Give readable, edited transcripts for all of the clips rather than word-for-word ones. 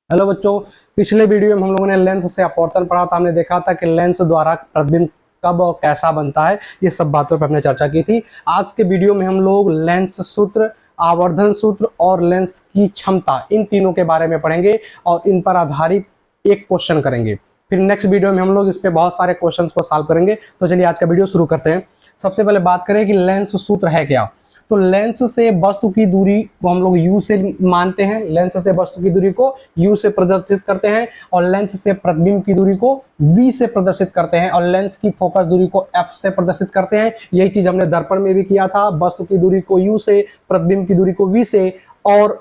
Hello बच्चों, पिछले video में हम लोगों ने लेंस से अपवर्तन पढ़ा था। हमने देखा था कि लेंस द्वारा प्रतिबिंब कब और कैसा बनता है, ये सब बातों पर हमने चर्चा की थी। आज के वीडियो में हम लोग लेंस सूत्र, आवर्धन सूत्र और लेंस की क्षमता, इन तीनों के बारे में पढ़ेंगे और इन पर आधारित एक क्वेश्चन करेंगे। फिर नेक्स्ट वीडियो में हम लोग इस पे बहुत सारे क्वेश्चंस को सॉल्व करेंगे। तो चलिए आज का वीडियो शुरू करते हैं। सबसे पहले बात करें कि लेंस सूत्र है क्या। तो लेंस से वस्तु की दूरी को हम लोग u से मानते हैं। लेंस से वस्तु की दूरी को u से प्रदर्शित करते हैं और लेंस से प्रतिबिंब की दूरी को v से प्रदर्शित करते हैं और लेंस की फोकस दूरी को f से प्रदर्शित करते हैं। यही चीज हमने दर्पण में भी किया था। वस्तु की दूरी को u से, प्रतिबिंब की दूरी को v से और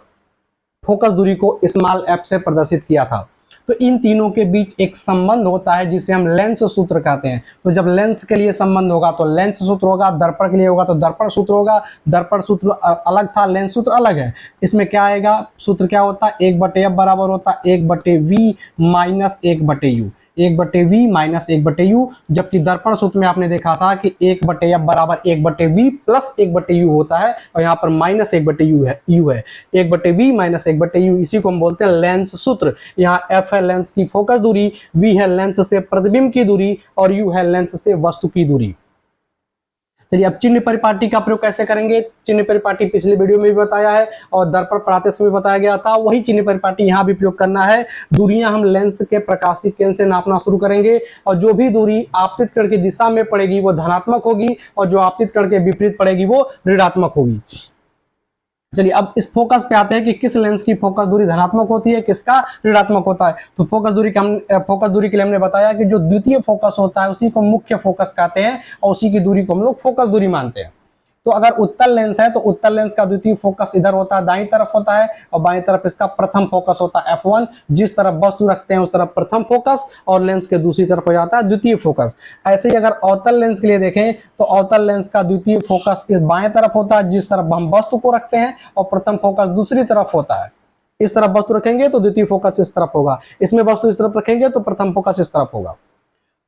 फोकस दूरी को स्मॉल f से प्रदर्शित किया था। तो इन तीनों के बीच एक संबंध होता है जिसे हम लेंस सूत्र कहते हैं। तो जब लेंस के लिए संबंध होगा तो लेंस सूत्र होगा, दर्पण के लिए होगा तो दर्पण सूत्र होगा। दर्पण सूत्र अलग था, लेंस सूत्र अलग है। इसमें क्या आएगा, सूत्र क्या होता है, 1/f बराबर होता है 1/v minus 1/u, 1/v minus 1/u। जबकि दर्पण सूत्र में आपने देखा था कि 1/f बराबर 1/v प्लस 1/u होता है और यहाँ पर माइनस 1/u है, u है। 1/v माइनस 1/u, इसी को हम बोलते हैं लेंस सूत्र। यहाँ f है लेंस की फोकस दूरी, v है लेंस से प्रतिबिंब की दूरी और u है लेंस से वस्तु की दूरी। चलिए अब चिन्ह परिपाटी का प्रयोग कैसे करेंगे। चिन्ह परिपाटी पिछले वीडियो में भी बताया है और दर्पण पढ़ाते समय बताया गया था। वही चिन्ह परिपाटी यहाँ भी प्रयोग करना है। दूरियां हम लेंस के प्रकाशिक केंद्र से नापना शुरू करेंगे और जो भी दूरी आपतित किरण की दिशा में पड़ेगी वो धनात्मक होगी और जो आपतित किरण के विपरीत पड़ेगी वो ऋणात्मक होगी। चलिए अब इस फोकस पे आते हैं कि किस लेंस की फोकस दूरी धनात्मक होती है, किसका ऋणात्मक होता है। तो फोकस दूरी के लिए हमने बताया कि जो द्वितीय फोकस होता है उसी को मुख्य फोकस कहते हैं और उसी की दूरी को हम लोग फोकस दूरी मानते हैं। तो अगर उत्तल लेंस है तो उत्तल लेंस का द्वितीय फोकस इधर होता है, दाईं तरफ होता है और बाईं तरफ इसका प्रथम फोकस होता है f1। जिस तरफ वस्तु रखते हैं उस तरफ प्रथम फोकस और लेंस के दूसरी तरफ हो जाता है द्वितीय फोकस। ऐसे ही अगर अवतल लेंस के लिए देखें तो अवतल लेंस का द्वितीय फोकस इस बाएं तरफ होता है जिस तरफ हम वस्तु को रखते हैं और प्रथम फोकस दूसरी तरफ होता है। इस तरफ वस्तु रखेंगे तो द्वितीय फोकस इस तरफ होगा, इसमें वस्तु इस तरफ रखेंगे तो प्रथम फोकस इस तरफ होगा।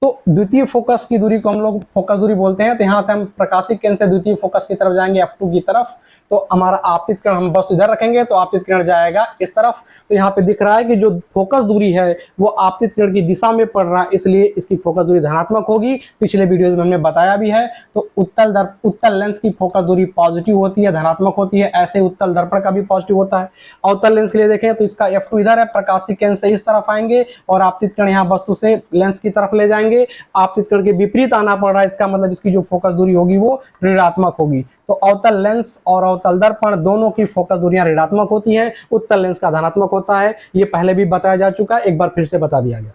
तो द्वितीय फोकस की दूरी को हम लोग फोकस दूरी बोलते हैं। तो यहाँ से हम प्रकाशिक केंद्र से द्वितीय फोकस की तरफ जाएंगे f2 की तरफ, तो हमारा आपतित किरण हम वस्तु इधर रखेंगे तो आपतित किरण जाएगा इस तरफ। तो यहाँ पे दिख रहा है कि जो फोकस दूरी है वो आपतित किरण की दिशा में पड़ रहा है, इसलिए इसकी फोकस दूरी धनात्मक होगी। पिछले वीडियो में हमने बताया भी है। तो उत्तल लेंस की फोकस दूरी पॉजिटिव होती है, धनात्मक होती है। ऐसे उत्तल दर्पण का भी पॉजिटिव होता है। अवतल लेंस के लिए देखें तो इसका f2 इधर है, प्रकाशिक केंद्र से इस तरफ आएंगे और आपतित किरण यहाँ वस्तु से लेंस की तरफ ले जाएंगे। आपतित किरण के विपरीत आना पड़ रहा है, इसका मतलब इसकी जो फोकस दूरी होगी वो ऋणात्मक होगी। तो अवतल लेंस और अवतल दर्पण दोनों की फोकस दूरियां ऋणात्मक होती हैं, उत्तल लेंस का धनात्मक होता है। ये पहले भी बताया जा चुका है, एक बार फिर से बता दिया गया।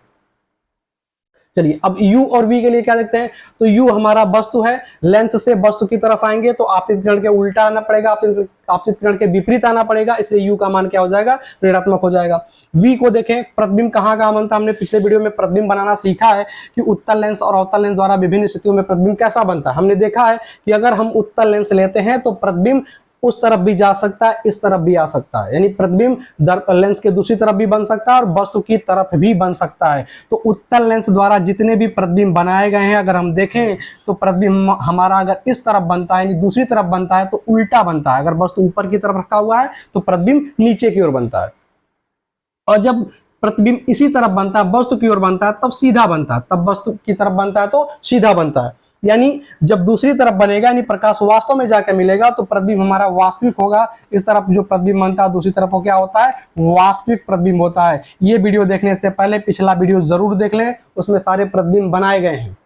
चलिए अब u और v के लिए क्या देखते हैं। तो u हमारा वस्तु है, लेंस से वस्तु की तरफ आएंगे तो आपतित किरण के उल्टा आना पड़ेगा, आपतित किरण के विपरीत आना पड़ेगा, इसलिए u का मान क्या हो जाएगा, ऋणात्मक हो जाएगा। v को देखें, प्रतिबिंब कहाँ का बनता है। हमने पिछले वीडियो में प्रतिबिंब बनाना सीखा है कि उत्तल लेंस और अवतल लेंस द्वारा विभिन्न स्थितियों में प्रतिबिंब कैसा बनता है। हमने देखा है कि अगर हम उत्तल लेंस लेते हैं तो प्रतिबिंब उस तरफ भी जा सकता है, इस तरफ भी आ सकता है, यानी प्रतिबिंब लेंस के दूसरी तरफ भी बन सकता है और वस्तु की तरफ भी बन सकता है। तो उत्तल लेंस द्वारा जितने भी प्रतिबिंब बनाए गए हैं अगर हम देखें तो प्रतिबिंब हमारा अगर इस तरफ बनता है यानी दूसरी तरफ बनता है तो उल्टा बनता है। अगर वस्तु ऊपर की तरफ रखा हुआ है तो प्रतिबिंब नीचे की ओर बनता है और जब प्रतिबिंब इसी तरफ बनता है, वस्तु की ओर बनता है, तब सीधा बनता है। तब वस्तु की तरफ बनता है तो सीधा बनता है। यानी जब दूसरी तरफ बनेगा यानी प्रकाश वास्तव में जाकर मिलेगा तो प्रतिबिंब हमारा वास्तविक होगा। इस तरफ जो प्रतिबिंब बनता है दूसरी तरफ को क्या होता है, वास्तविक प्रतिबिंब होता है। ये वीडियो देखने से पहले पिछला वीडियो जरूर देख लें, उसमें सारे प्रतिबिंब बनाए गए हैं।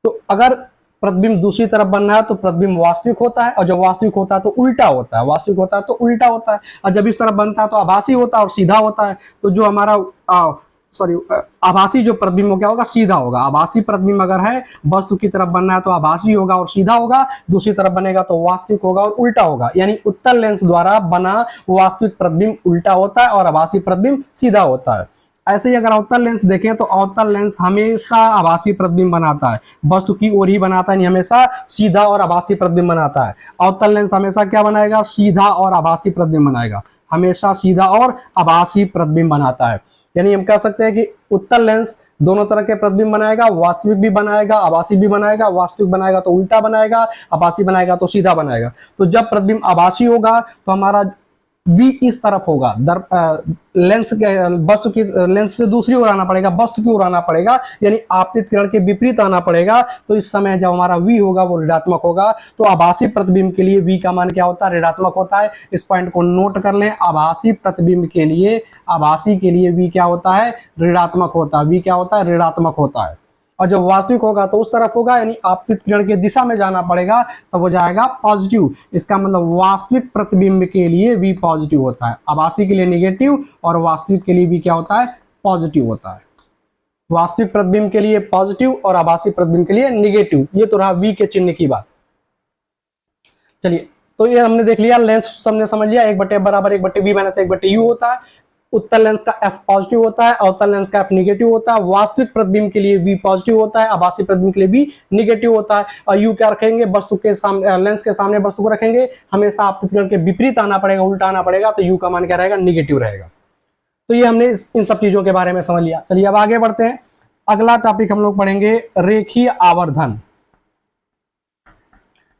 तो अगर प्रतिबिंब दूसरी तरफ बनना है तो प्रतिबिंब वास्तविक होता है और जब वास्तविक होता है तो उल्टा होता है, वास्तविक होता है तो उल्टा होता है और जब इस तरफ बनता है तो आभासी होता है और सीधा होता है। तो जो हमारा आभासी जो प्रतिबिंब हो क्या होगा, सीधा होगा। आभासी प्रतिबिंब अगर है वस्तु की तरफ बनना है तो आभासी होगा और सीधा होगा, दूसरी तरफ बनेगा तो वास्तविक होगा और उल्टा होगा। यानी उत्तल लेंस द्वारा बना वास्तविक प्रतिबिंब उल्टा होता है और आभासी प्रतिबिंब सीधा होता है। ऐसे ही अगर अवतल लेंस देखें तो अवतल लेंस हमेशा आभासी प्रतिबिंब बनाता है, वस्तु की ओर ही बनाता है, हमेशा सीधा और आभासी प्रतिबिंब बनाता है। अवतल लेंस हमेशा क्या बनाएगा, सीधा और आभासी प्रतिबिंब बनाएगा, हमेशा सीधा और आभासी प्रतिबिंब बनाता है। यानी हम कह सकते हैं कि उत्तल लेंस दोनों तरह के प्रतिबिंब बनाएगा, वास्तविक भी बनाएगा, आभासी भी बनाएगा। वास्तविक बनाएगा तो उल्टा बनाएगा, आभासी बनाएगा तो सीधा बनाएगा। तो जब प्रतिबिंब आभासी होगा तो हमारा v इस तरफ होगा, लेंस के वस्तु की लेंस से दूसरी ओर आना पड़ेगा, वस्तु की ओर आना पड़ेगा, यानी आपतित किरण के विपरीत आना पड़ेगा। तो इस समय जब हमारा v होगा वो ऋणात्मक होगा। तो आभासी प्रतिबिंब के लिए v का मान क्या होता है? ऋणात्मक होता है। इस पॉइंट को नोट कर लें, आभासी प्रतिबिंब के लिए, आभासी के लिए v क्या होता है? ऋणात्मक होता है। v क्या होता है? ऋणात्मक होता है। और जब वास्तविक होगा तो उस तरफ होगा, यानी आपतित किरण की दिशा में जाना पड़ेगा, तब हो जाएगा पॉजिटिव। इसका मतलब वास्तविक प्रतिबिंब के लिए v पॉजिटिव होता है, आभासी के लिए नेगेटिव, और वास्तविक के लिए v क्या होता है? पॉजिटिव होता है। वास्तविक प्रतिबिंब के लिए पॉजिटिव और आभासी प्रतिबिंब के लिए नेगेटिव। ये तो रहा v के चिन्ह की बात। चलिए, तो ये हमने देख लिया, लेंस हमने समझ लिया, 1/f बराबर 1/v - 1/u होता है। उत्तल लेंस का f पॉजिटिव होता है, अवतल लेंस का f नेगेटिव होता है। वास्तविक प्रतिबिंब के लिए v पॉजिटिव होता है, आभासी प्रतिबिंब के लिए v नेगेटिव होता है। और u क्या रखेंगे? वस्तु के सामने, लेंस के सामने वस्तु को रखेंगे, हमेशा आपतित किरण के विपरीत आना पड़ेगा, उल्टा आना पड़ेगा, तो u का मान क्या रहेगा? नेगेटिव रहेगा। तो ये हमने इन सब चीजों के बारे में समझ लिया। चलिए अब आगे बढ़ते हैं। अगला टॉपिक हम लोग पढ़ेंगे रेखीय आवर्धन।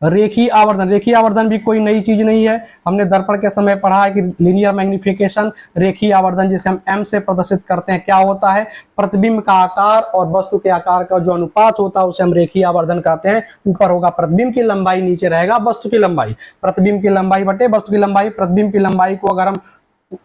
रेखीय आवर्धन, रेखीय आवर्धन भी कोई नई चीज नहीं है, हमने दर्पण के समय पढ़ा है कि लीनियर मैग्निफिकेशन, रेखीय आवर्धन जिसे हम m से प्रदर्शित करते हैं, क्या होता है? प्रतिबिंब का आकार और वस्तु के आकार का जो अनुपात होता है उसे हम रेखीय आवर्धन कहते हैं। ऊपर होगा प्रतिबिंब की लंबाई, नीचे रहेगा वस्तु की लंबाई। प्रतिबिंब की लंबाई बटे वस्तु की लंबाई। प्रतिबिंब की लंबाई को अगर हम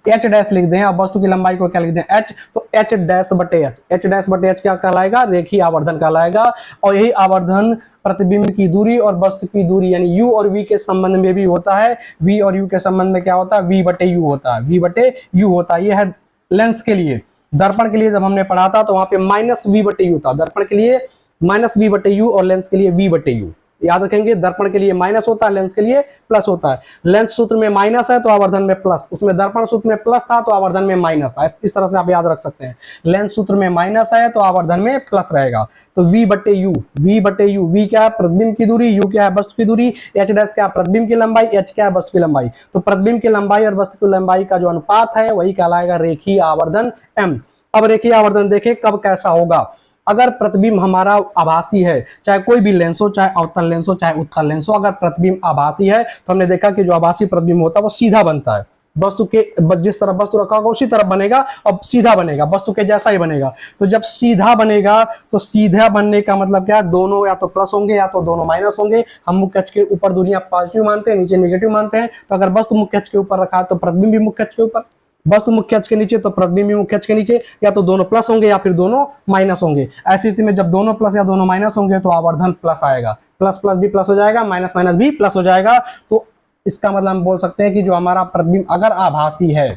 h डैश लिख दें और वस्तु की लंबाई को क्या लिख दें? h, तो h डैश बटे h, h डैश बटे h क्या कहलाएगा? रेखीय आवर्धन कहलाएगा। और यही आवर्धन प्रतिबिंब की दूरी और वस्तु की दूरी यानी u और v के संबंध में भी होता है। v और u के संबंध में क्या होता है? v बटे u होता है, v बटे u होता है। यह है लेंस के लिए। दर्पण के लिए जब हमने पढ़ा था तो वहां पे -v बटे u था, दर्पण के लिए -v बटे u और लेंस के लिए v बटे u। याद रखेंगे, दर्पण के लिए माइनस होता है, लेंस के लिए प्लस होता है। लेंस सूत्र में माइनस है तो आवर्धन में प्लस, उसमें दर्पण सूत्र में प्लस था तो आवर्धन में माइनस था। इस तरह से आप याद रख सकते हैं, लेंस सूत्र में माइनस है तो आवर्धन में प्लस रहेगा। तो v बटे u, v बटे u, v क्या है? प्रतिबिंब की दूरी, u क्या है? वस्तु की दूरी, h डैश क्या है? प्रतिबिंब की लंबाई, h क्या है? वस्तु की लंबाई। तो प्रतिबिंब की लंबाई और वस्तु की लंबाई का जो अनुपात है वही कहलाएगा रेखीय आवर्धन m। अब रेखीय आवर्धन देखें कब कैसा होगा। अगर प्रतिबिंब हमारा आभासी है, चाहे कोई भी लेंस हो, चाहे अवतल लेंस हो, चाहे उत्तल लेंस हो, अगर प्रतिबिंब आभासी है तो हमने देखा कि जो आभासी प्रतिबिंब होता है वो सीधा बनता है, वस्तु के जिस तरफ वस्तु रखा होगा उसी तरफ बनेगा और सीधा बनेगा, वस्तु के जैसा ही बनेगा। तो जब सीधा बनेगा तो सीधा बनने का मतलब क्या? दोनों या तो प्लस होंगे या तो दोनों माइनस होंगे। हम मुख्य अक्ष के ऊपर दूरियां पॉजिटिव मानते हैं, नीचे नेगेटिव मानते हैं। तो अगर वस्तु मुख्य अक्ष के ऊपर रखा है तो प्रतिबिंब भी मुख्य अक्ष के ऊपर, वस्तु मुख्य अक्ष के नीचे तो प्रतिबिंब भी मुख्य अक्ष के नीचे, या तो दोनों प्लस होंगे या फिर दोनों माइनस होंगे। ऐसी स्थिति में जब दोनों प्लस या दोनों माइनस होंगे तो आवर्धन प्लस आएगा, प्लस प्लस भी प्लस हो जाएगा, माइनस माइनस भी प्लस हो जाएगा। तो इसका मतलब हम बोल सकते हैं कि जो हमारा प्रतिबिंब अगर आभासी है,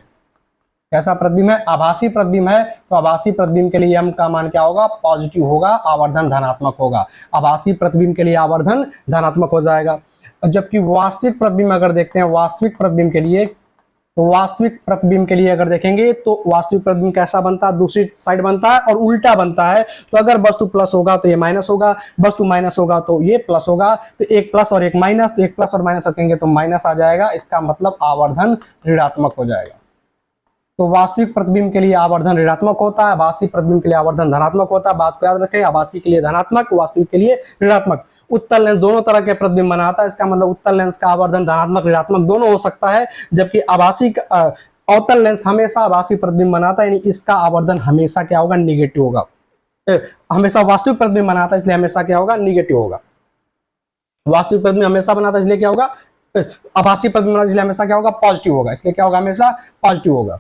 कैसा प्रतिबिंब है? आभासी प्रतिबिंब है, तो आभासी प्रतिबिंब के लिए m का मान क्या होगा? पॉजिटिव होगा, आवर्धन धनात्मक होगा। आभासी प्रतिबिंब के लिए आवर्धन धनात्मक हो जाएगा। जबकि वास्तविक प्रतिबिंब अगर देखते हैं, वास्तविक प्रतिबिंब के लिए, तो वास्तविक प्रतिबिंब के लिए अगर देखेंगे तो वास्तविक प्रतिबिंब कैसा बनता है? दूसरी साइड बनता है और उल्टा बनता है। तो अगर वस्तु प्लस होगा तो ये माइनस होगा, वस्तु माइनस होगा तो ये प्लस होगा। तो एक प्लस और एक माइनस, तो एक प्लस और माइनस रखेंगे तो माइनस आ जाएगा, इसका मतलब आवर्धन ऋणात्मक हो जाएगा। तो वास्तविक प्रतिबिंब के लिए आवर्धन ऋणात्मक होता है, आभासी प्रतिबिंब के लिए आवर्धन धनात्मक होता है। बात को याद रखें, आभासी के लिए धनात्मक, वास्तविक के लिए ऋणात्मक। उत्तल लेंस दोनों तरह के प्रतिबिंब बनाता है, इसका मतलब उत्तल लेंस का आवर्धन धनात्मक ऋणात्मक दोनों हो सकता है। जबकि आभासी अवतल लेंस हमेशा आभासी प्रतिबिंब बनाता है, यानी इसका आवर्धन हमेशा क्या होगा? निगेटिव होगा। हमेशा वास्तविक प्रतिबिंब बनाता है इसलिए हमेशा क्या होगा? निगेटिव होगा। वास्तविक प्रतिबिंब हमेशा बनाता है इसलिए क्या होगा? आभासी प्रतिबिंब बनाता है इसलिए हमेशा क्या होगा? पॉजिटिव होगा, इसलिए क्या होगा? हमेशा पॉजिटिव होगा।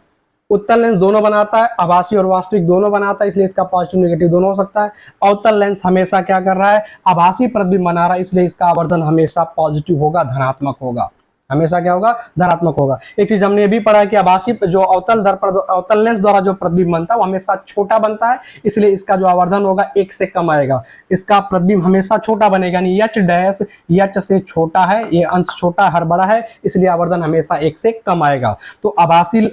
उत्तल लेंस दोनों बनाता है, आभासी और वास्तविक दोनों बनाता है, इसलिए इसका पॉजिटिव नेगेटिव दोनों हो सकता है। अवतल लेंस हमेशा क्या कर रहा है? आभासी प्रतिबिंब बना रहा है, इसलिए इसका आवर्धन हमेशा पॉजिटिव होगा, धनात्मक होगा। हमेशा क्या होगा? धनात्मक होगा। एक चीज हमने ये भी पढ़ा है कि आभासी जो अवतल लेंस द्वारा जो प्रतिबिंब बनता है वो हमेशा छोटा बनता है, इसलिए इसका जो आवर्धन होगा 1 से कम आएगा। इसका प्रतिबिंब हमेशा छोटा बनेगा, यानी h डैश h से छोटा है, ये अंश छोटा हर बड़ा है, इसलिए आवर्धन हमेशा 1 से कम आएगा। तो आभासी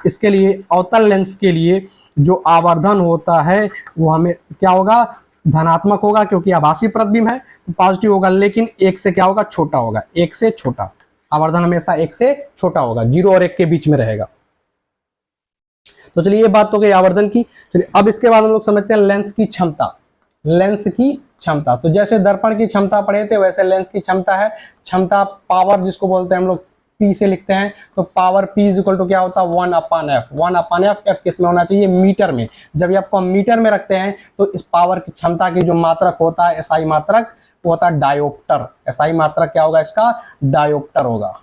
इसके लिए, अवतल लेंस के लिए जो आवर्धन होता है वो हमें क्या होगा? धनात्मक होगा, क्योंकि आभासी प्रतिबिंब है तो पॉजिटिव होगा, लेकिन 1 से क्या होगा? छोटा होगा, 1 से छोटा। आवर्धन हमेशा 1 से छोटा होगा, 0 और 1 के बीच में रहेगा। तो चलिए ये बात तो गई आवर्धन की। चलिए अब इसके बाद हम लोग समझते हैं लेंस की क्षमता। लेंस की तो जैसे दर्पण की क्षमता पढ़े थे वैसे लेंस की क्षमता है। क्षमता पावर जिसको बोलते हैं हम लोग पी से लिखते हैं तो power P is equal to क्या होता है 1/f। 1/f, एफ किस में होना चाहिए, मीटर में। जब ये आपको मीटर में रखते हैं तो इस पावर की क्षमता की जो मात्रक होता है, एसआई मात्रक, वो होता है डायोप्टर। एसआई मात्रक क्या होगा इसका, डायोप्टर होगा।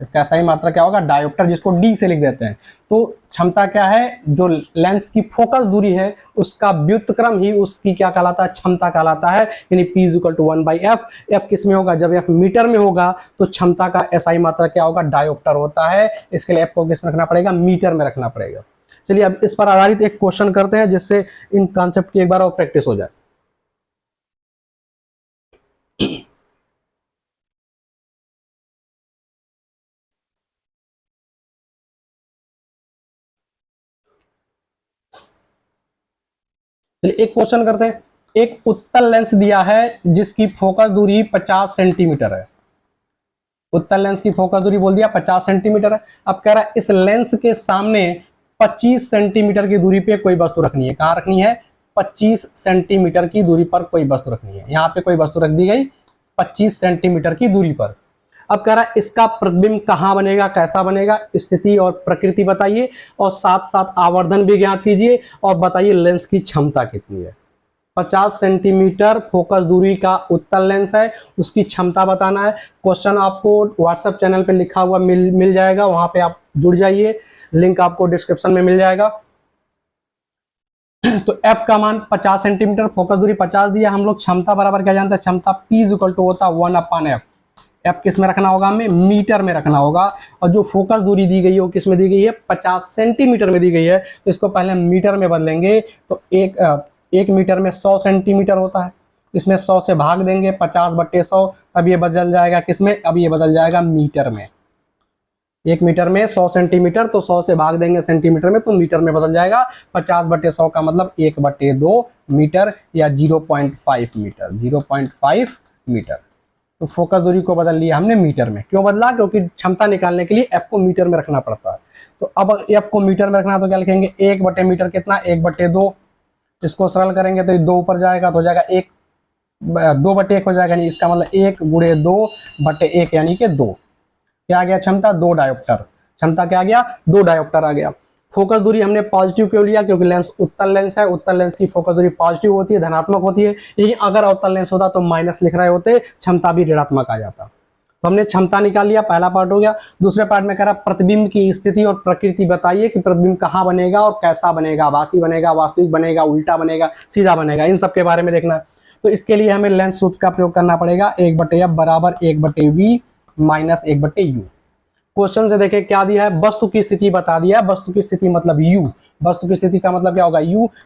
इसका सही मात्रा क्या होगा, डायोप्टर, जिसको डी से लिख देते हैं। तो क्षमता क्या है, जो लेंस की फोकस दूरी है उसका व्युत्क्रम ही उसकी क्या कहलाता है, क्षमता कहलाता है। यानी P is equal to 1/f। F किस में होगा, जब एफ मीटर में होगा तो क्षमता का एसआई मात्रा क्या होगा, डायोप्टर होता है। इसके लिए एफ को किस में रखना पड़ेगा, मीटर में रखना पड़ेगा। चलिए अब इस पर आधारित एक क्वेश्चन करते हैं जिससे इन कॉन्सेप्ट की एक बार और प्रैक्टिस हो जाए। चलिए एक क्वेश्चन करते हैं। एक उत्तल लेंस दिया है जिसकी फोकस दूरी 50 सेंटीमीटर है। उत्तल लेंस की फोकस दूरी बोल दिया 50 सेंटीमीटर है। अब कह रहा है इस लेंस के सामने 25 सेंटीमीटर की दूरी पे कोई वस्तु रखनी है। कहां रखनी है, 25 सेंटीमीटर की दूरी पर कोई वस्तु रखनी है। यहाँ पे कोई वस्तु रख दी गई 25 सेंटीमीटर की दूरी पर। अब कह रहा है इसका प्रतिबिंब कहाँ बनेगा, कैसा बनेगा, स्थिति और प्रकृति बताइए, और साथ साथ आवर्धन भी ज्ञात कीजिए, और बताइए लेंस की क्षमता कितनी है। 50 सेंटीमीटर फोकस दूरी का उत्तल लेंस है, उसकी क्षमता बताना है। क्वेश्चन आपको व्हाट्सएप चैनल पे लिखा हुआ मिल जाएगा, वहां पे आप जुड़ जाइए, लिंक आपको डिस्क्रिप्शन में मिल जाएगा। तो f का मान 50 सेंटीमीटर, फोकस दूरी 50 दिया हम लोग, क्षमता बराबर क्या जानते हैं, क्षमता P इज इक्वल टू होता है 1/f। एफ किस में रखना होगा, हमें मीटर में रखना होगा, और जो फोकस दूरी दी गई है वो किस में दी गई है, 50 सेंटीमीटर में दी गई है। तो इसको पहले मीटर में बदलेंगे तो एक मीटर में 100 सेंटीमीटर होता है। इसमें 100 से भाग देंगे 50/100, तब ये बदल जाएगा किसमें, अब ये बदल जाएगा मीटर में। एक मीटर में 100 सेंटीमीटर, तो 100 से भाग देंगे सेंटीमीटर में तो मीटर में बदल जाएगा। 50/100 का मतलब 1/2 मीटर या 0.5 मीटर, 0.5 मीटर। तो फोकस दूरी को बदल लिया हमने मीटर में। क्यों बदला, क्योंकि क्षमता निकालने के लिए एफ को मीटर में रखना पड़ता है। तो अब एफ को मीटर में रखना तो क्या लिखेंगे, 1/मीटर कितना, 1/2। इसको सरल करेंगे तो 2 ऊपर जाएगा तो हो जाएगा 2/1 हो जाएगा। नहीं, इसका मतलब 1 × 2/1 यानी कि 2। क्या आ गया क्षमता, 2 डायोप्टर। क्षमता क्या आ गया, 2 डायोप्टर आ गया। फोकस दूरी हमने पॉजिटिव क्यों लिया, क्योंकि लेंस उत्तल लेंस है, उत्तल लेंस की फोकस दूरी पॉजिटिव होती है, धनात्मक होती है। लेकिन अगर अवतल लेंस होता तो माइनस लिख रहे होते, क्षमता भी ऋणात्मक आ जाता। तो हमने क्षमता निकाल लिया, पहला पार्ट हो गया। दूसरे पार्ट में कह रहा प्रतिबिंब की स्थिति और प्रकृति बताइए कि प्रतिबिंब कहाँ बनेगा और कैसा बनेगा, आभासी बनेगा, वास्तविक बनेगा, उल्टा बनेगा, सीधा बनेगा, इन सब के बारे में देखना है। तो इसके लिए हमें लेंस सूत्र का प्रयोग करना पड़ेगा, 1/f बराबर 1/v माइनस 1/u। क्वेश्चन से देखें क्या दिया है, वस्तु की स्थिति बता दिया है। वस्तु की स्थिति मतलब u, वस्तु की स्थिति का मतलब क्या होगा,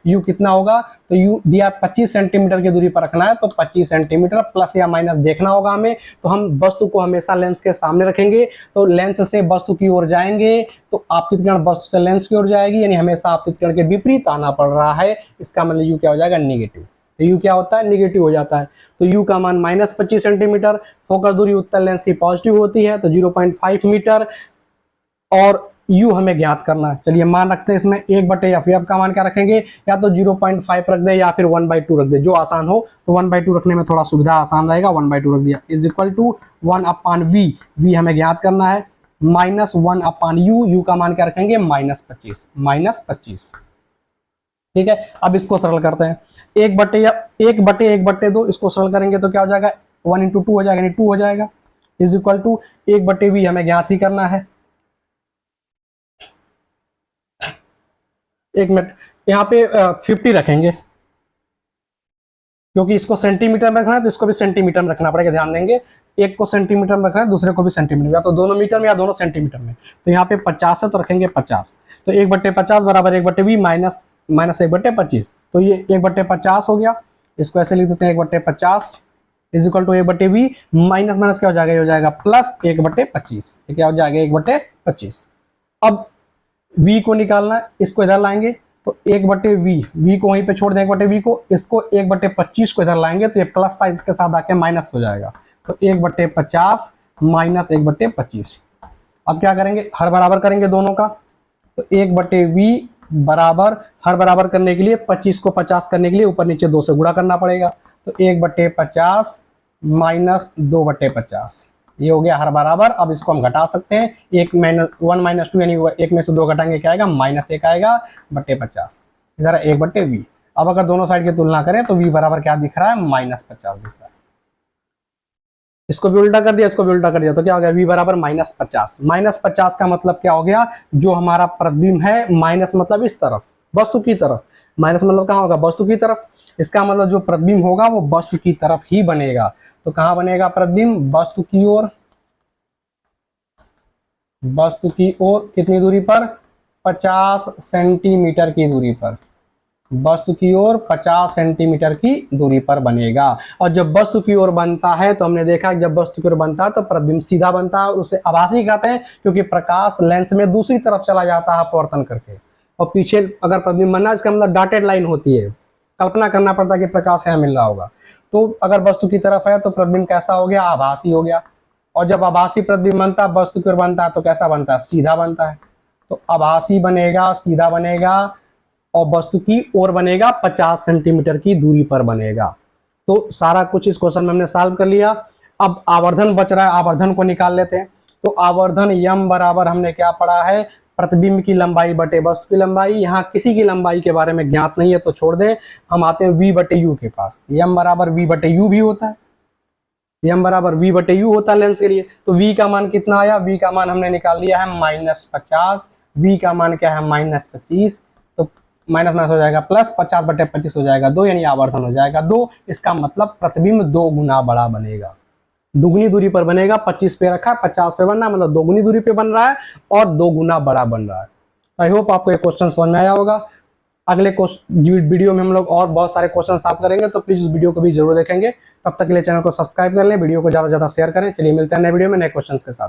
u कितना होगा, तो u दिया 25 सेंटीमीटर की दूरी पर रखना है, तो 25 सेंटीमीटर प्लस या माइनस देखना होगा हमें। तो हम वस्तु को हमेशा लेंस के सामने रखेंगे, तो लेंस से वस्तु की ओर जाएंगे तो आपतित किरण वस्तु से लेंस की ओर जाएगी, यानी हमेशा आपतित किरण के विपरीत आना पड़ रहा है। इसका मतलब u क्या हो जाएगा, नेगेटिव। तो u क्या होता है, नेगेटिव हो जाता है। तो u का मान -25 सेंटीमीटर, फोकस दूरी उत्तल लेंस की पॉजिटिव होती है तो 0.5 मीटर, और u हमें ज्ञात करना है। चलिए मान रखते हैं इसमें 1/f। f का मान क्या रखेंगे, या तो 0.5 रख दे या फिर 1/2 रख दे, जो आसान हो। तो 1/2 रखने में थोड़ा सुविधा आसान रहेगा, 1/2 रख दिया, is equal to 1/v। v हमें ज्ञात करना है, -1/u। u का मान क्या रखेंगे, -25। ठीक है, अब इसको सरल करते हैं। 1/1/2 इसको सरल करेंगे तो क्या हो जाएगा, 1 × 2 हो जाएगा, यानी 2 हो जाएगा, इज इक्वल टू 1/v हमें ज्ञात ही करना है। एक मिनट, यहाँ पे 50 रखेंगे, क्योंकि इसको सेंटीमीटर में रखना है तो इसको भी सेंटीमीटर में रखना पड़ेगा, ध्यान देंगे। एक को सेंटीमीटर में रखना है, दूसरे को भी सेंटीमीटर में, या तो दोनों मीटर में या दोनों सेंटीमीटर में। तो यहाँ पे 50 है तो रखेंगे 50। तो 1/50 बराबर 1/v माइनस 1/25। तो ये 1/50 हो गया, इसको ऐसे लिख देते हैं 1/50 is equal to 1/v minus minus क्या हो जाएगा, ये हो जाएगा प्लस 1/25। ये क्या हो जाएगा, 1/25। अब v को निकालना है, इसको इधर लाएंगे तो 1/v, v को वहीं पे छोड़ दें 1/v को, इसको 1/25 को इधर लाएंगे तो ये प्लस था, इसके साथ आके माइनस हो जाएगा। तो 1/50 माइनस 1/25। अब क्या करेंगे, हर बराबर करेंगे दोनों का। तो 1/v बराबर, हर बराबर करने के लिए 25 को 50 करने के लिए ऊपर नीचे 2 से गुणा करना पड़ेगा। तो 1/50 माइनस 2/50, ये हो गया हर बराबर। अब इसको हम घटा सकते हैं, 1 - 2 यानी 1 में से 2 घटाएंगे क्या आएगा, -1 आएगा बटे 50, इधर 1 बटे v। अब अगर दोनों साइड की तुलना करें तो v बराबर क्या दिख रहा है, -50 दिख रहा है। इसको भी उल्टा कर दिया, इसको भी उल्टा कर दिया, तो क्या हो गया, v बराबर -50। -50 का मतलब क्या हो गया, जो हमारा प्रतिबिंब है, माइनस मतलब इस तरफ वस्तु की तरफ, माइनस मतलब कहाँ होगा, वस्तु की तरफ। इसका मतलब जो प्रतिबिंब होगा वो वस्तु की तरफ ही बनेगा। तो कहाँ बनेगा प्रतिबिंब, वस्तु की ओर। वस्तु की ओर कितनी दूरी पर, 50 सेंटीमीटर की दूरी पर। वस्तु की ओर 50 सेंटीमीटर की दूरी पर बनेगा। और जब वस्तु की ओर बनता है तो हमने देखा जब वस्तु की ओर बनता है तो प्रतिबिंब सीधा बनता है, और उसे आभासी कहते हैं, क्योंकि प्रकाश लेंस में दूसरी तरफ चला जाता है अपवर्तन करके। और पीछे अगर प्रतिबिंब बनना है, इसका मतलब डॉटेड लाइन होती है, कल्पना करना पड़ता है कि प्रकाश यहाँ मिल रहा होगा। तो अगर वस्तु की तरफ है तो प्रतिबिंब कैसा हो गया, आभासी हो गया। और जब आभासी प्रतिबिंब बनता है, वस्तु की ओर बनता है, तो कैसा बनता है, सीधा बनता है। तो आभासी बनेगा, सीधा बनेगा, और वस्तु की ओर बनेगा, 50 सेंटीमीटर की दूरी पर बनेगा। तो सारा कुछ इस क्वेश्चन में हमने सॉल्व कर लिया। अब आवर्धन बच रहा है, आवर्धन को निकाल लेते हैं। तो आवर्धन यम बराबर हमने क्या पढ़ा है, प्रतिबिंब की लंबाई बटे वस्तु की लंबाई। यहाँ किसी की लंबाई के बारे में ज्ञात नहीं है तो छोड़ दें, हम आते हैं v बटे यू के पास। यम बराबर v बटे यू भी होता है, यम बराबर v बटे यू होता है लेंस के लिए। तो v का मान कितना आया, v का मान हमने निकाल लिया है -50, v का मान क्या है, -25। तो माइनस माइनस हो जाएगा प्लस, 50 बटे 25 हो जाएगा 2, यानी आवर्धन हो जाएगा 2। इसका मतलब प्रतिबिंब 2 गुना बड़ा बनेगा, दुगनी दूरी पर बनेगा। 25 पे रखा, 50 पे बनना, मतलब दोगुनी दूरी पे बन रहा है और 2 गुना बड़ा बन रहा है। आई होप आपको ये क्वेश्चन समझ में आया होगा। अगले वीडियो में हम लोग और बहुत सारे क्वेश्चन सॉल्व करेंगे, तो प्लीज उस वीडियो को भी जरूर देखेंगे। तब तक के लिए चैनल को सब्सक्राइब कर लें, वीडियो को ज्यादा से ज्यादा शेयर करें। चलिए मिलते हैं नए वीडियो में नए क्वेश्चन के साथ।